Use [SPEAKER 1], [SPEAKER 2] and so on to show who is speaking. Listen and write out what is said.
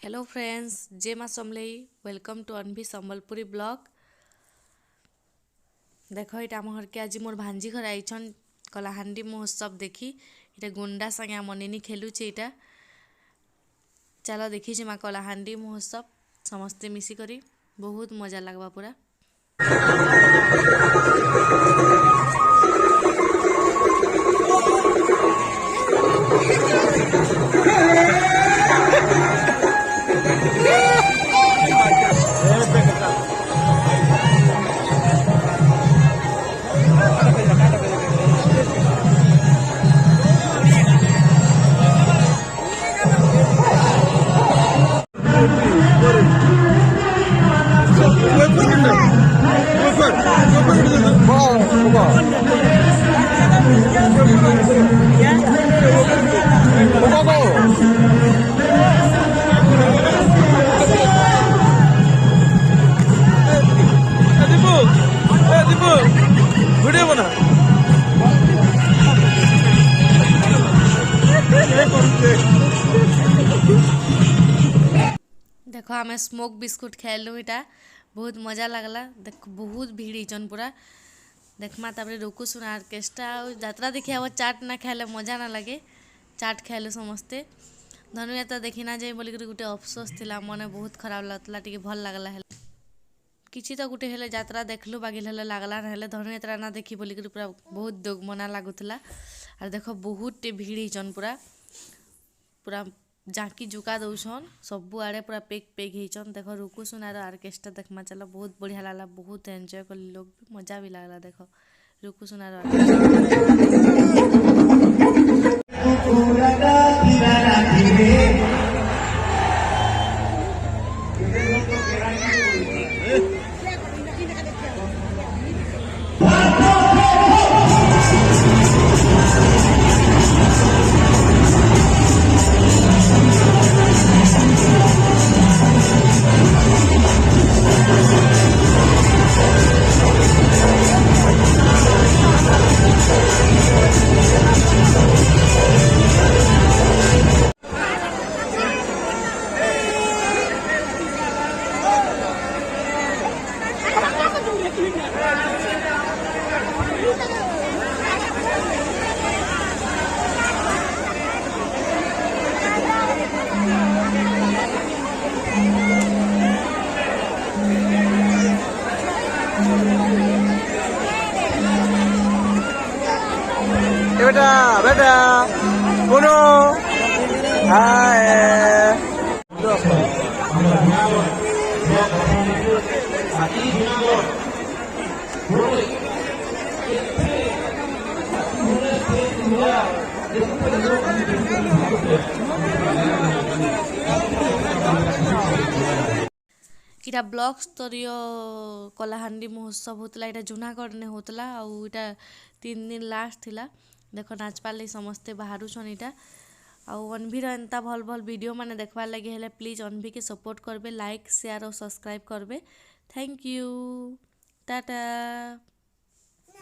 [SPEAKER 1] Hello friends, जय माँ Samalei. Welcome to Anabhi Sambalpuri blog. देख ये आम घर के आज मोर भांजी घर आईछन कलाहांडी महोत्सव देखी। इटा गुंडा संगे मनिनी खेलुचे। इटा चलो देखी माँ कलाहांडी महोत्सव समस्ते मिसिकरी बहुत मजा लगवा पूरा।
[SPEAKER 2] वीडियो बना
[SPEAKER 1] देख आम स्मोक बिस्कुट खेलु। इटा बहुत मजा लगला। देख बहुत भीड़ इचन पूरा। देखमा तापर रुकु सुन ऑर्केस्ट्रा यात्रा देखी अब चाट ना खाइले मजा ना लगे। चाट खाइलु समस्ते। धनुयात्रा देखी ना जाए बोलिक गोटे अफसोस थिला, मने बहुत खराब लगला। टिके भल लगला है किछि तो गोटे हेले यात्रा देखलु बाकी हेले लागला ना हेले धनुयात्रा ना देखी बोलिक पूरा बहुत दुख मना लागुथला। और देखो बहुत टे भीड़ हिचन पूरा पूरा जाकी जुका दौछन सबु आड़े पूरा पेक पेक हिचन। देखो रुकु सुनार ऑर्केस्ट्रा देखमा चलो बहुत बढ़िया लागला। बहुत एंजॉय करली लोग भी मजा भी लागला। देखो रुकु सुनार
[SPEAKER 2] बेटा बेटा बोलो हाय
[SPEAKER 1] इटा ब्लॉक स्तरीय कलाहांडी महोत्सव होतला। इटा जूनागढ़ ने होतला और इटा 3 दिन लास्ट थिला। देखो नाचपार लगी समस्ते बाहर छन। इटा आउ अनभिर एंता भल भल वीडियो माने देखबार लगे हेले प्लीज अनभि के सपोर्ट करबे, लाइक शेयर और सब्सक्राइब करबे। Thank you, Tata.